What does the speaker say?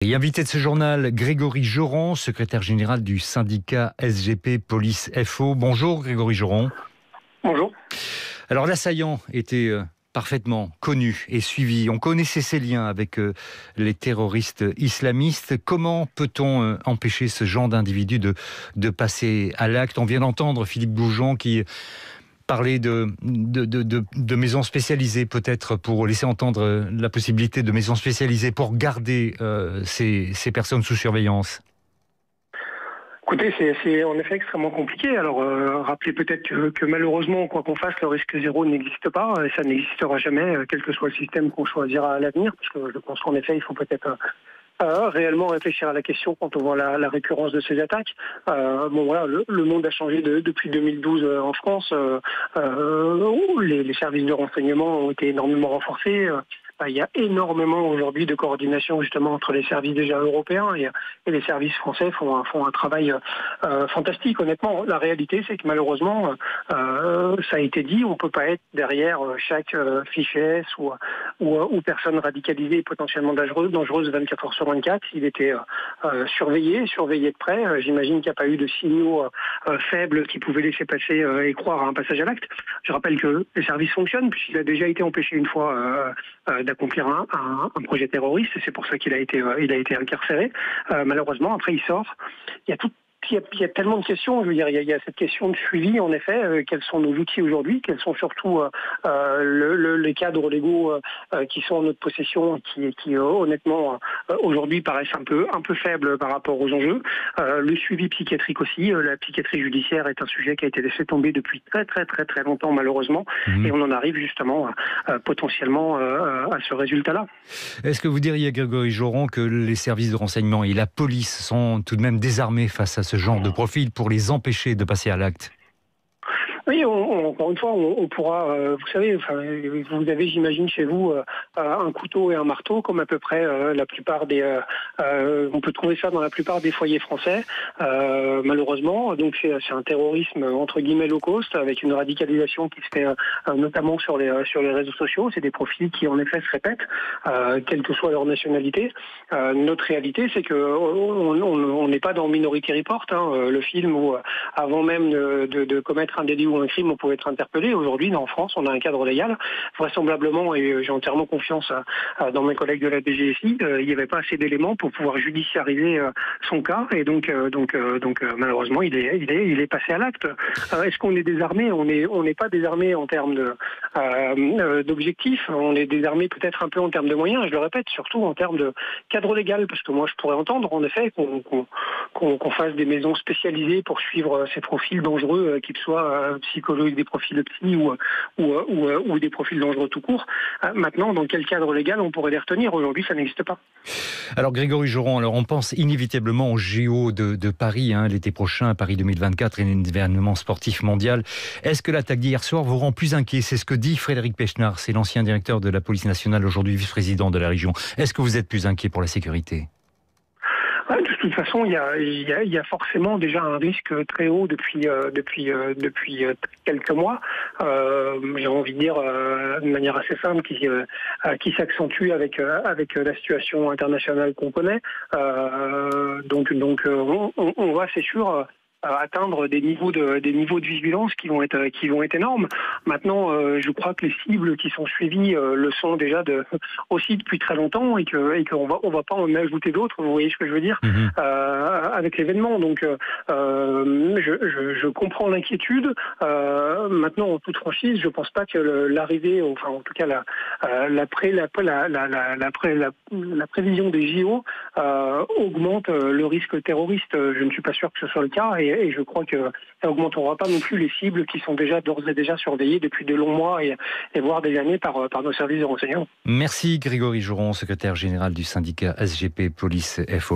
Et invité de ce journal, Grégory Joron, secrétaire général du syndicat SGP Police FO. Bonjour Grégory Joron. Bonjour. Alors l'assaillant était parfaitement connu et suivi. On connaissait ses liens avec les terroristes islamistes. Comment peut-on empêcher ce genre d'individu de passer à l'acte ? On vient d'entendre Philippe Goujon qui parlait de maisons spécialisées, peut-être pour laisser entendre la possibilité de maisons spécialisées pour garder ces personnes sous surveillance. Écoutez, c'est en effet extrêmement compliqué. Alors, rappelez peut-être que malheureusement, quoi qu'on fasse, le risque zéro n'existe pas. Et ça n'existera jamais, quel que soit le système qu'on choisira à l'avenir. Parce que je pense qu'en effet, il faut peut-être réellement réfléchir à la question quand on voit la récurrence de ces attaques. Voilà, le monde a changé depuis 2012 en France. Les services de renseignement ont été énormément renforcés. Il y a énormément aujourd'hui de coordination justement entre les services déjà européens et les services français font un travail fantastique. Honnêtement, la réalité c'est que malheureusement, ça a été dit, on peut pas être derrière chaque fichier ou personne radicalisée et potentiellement dangereuse 24 heures sur 24. Il était surveillé de près. J'imagine qu'il n'y a pas eu de signaux faibles qui pouvaient laisser passer et croire à un passage à l'acte. Je rappelle que les services fonctionnent puisqu'il a déjà été empêché une fois d'accomplir un projet terroriste, et c'est pour ça qu'il a été incarcéré. Malheureusement, après il sort. Il y a tellement de questions, je veux dire, il y a cette question de suivi, en effet, quels sont nos outils aujourd'hui, quels sont surtout les cadres légaux qui sont en notre possession, qui honnêtement, aujourd'hui paraissent un peu faibles par rapport aux enjeux. Le suivi psychiatrique aussi, la psychiatrie judiciaire est un sujet qui a été laissé tomber depuis très très très très longtemps malheureusement, et on en arrive justement potentiellement à ce résultat-là. Est-ce que vous diriez, Grégory Joron, que les services de renseignement et la police sont tout de même désarmés face à ce genre de profil pour les empêcher de passer à l'acte ? Oui, encore une fois, on pourra, vous savez, vous avez, j'imagine, chez vous, un couteau et un marteau, comme à peu près la plupart on peut trouver ça dans la plupart des foyers français, malheureusement. Donc c'est un terrorisme entre guillemets low cost, avec une radicalisation qui se fait notamment sur les réseaux sociaux. C'est des profils qui en effet se répètent, quelle que soit leur nationalité. Notre réalité, c'est que on n'est pas dans Minority Report, le film où avant même de commettre un délit ou un crime, on pouvait être interpellé. Aujourd'hui, en France, on a un cadre légal. Vraisemblablement, et j'ai entièrement confiance dans mes collègues de la DGSI, il n'y avait pas assez d'éléments pour pouvoir judiciariser son cas. Et donc malheureusement, il est passé à l'acte. Est-ce qu'on est désarmé ? On n'est pas désarmé en termes d'objectifs. On est désarmé peut-être un peu en termes de moyens. Je le répète, surtout en termes de cadre légal, parce que moi, je pourrais entendre en effet qu'on fasse des maisons spécialisées pour suivre ces profils dangereux, qu'ils soient psychologiques, des profils de psy ou des profils dangereux tout court. Maintenant, dans quel cadre légal on pourrait les retenir ? Aujourd'hui, ça n'existe pas. Alors Grégory Joron, on pense inévitablement aux JO de Paris, l'été prochain, Paris 2024, et l'événement sportif mondial. Est-ce que l'attaque d'hier soir vous rend plus inquiet ? C'est ce que dit Frédéric Pechnard, c'est l'ancien directeur de la police nationale, aujourd'hui vice-président de la région. Est-ce que vous êtes plus inquiet pour la sécurité ? De toute façon, il y a forcément déjà un risque très haut depuis quelques mois. J'ai envie de dire de manière assez simple, qui s'accentue avec la situation internationale qu'on connaît. Donc on va, c'est sûr, atteindre des niveaux de vigilance qui vont être énormes. Maintenant, je crois que les cibles qui sont suivies le sont déjà aussi depuis très longtemps et qu'on va pas en ajouter d'autres. Vous voyez ce que je veux dire, avec l'événement. Donc, je comprends l'inquiétude. Maintenant, en toute franchise, je pense pas que l'arrivée, enfin en tout cas la prévision des JO augmente le risque terroriste. Je ne suis pas sûr que ce soit le cas. Et je crois que ça augmentera pas non plus les cibles qui sont d'ores et déjà surveillées depuis de longs mois et voire des années par nos services de renseignement. Merci Grégory Joron, secrétaire général du syndicat SGP Police FO.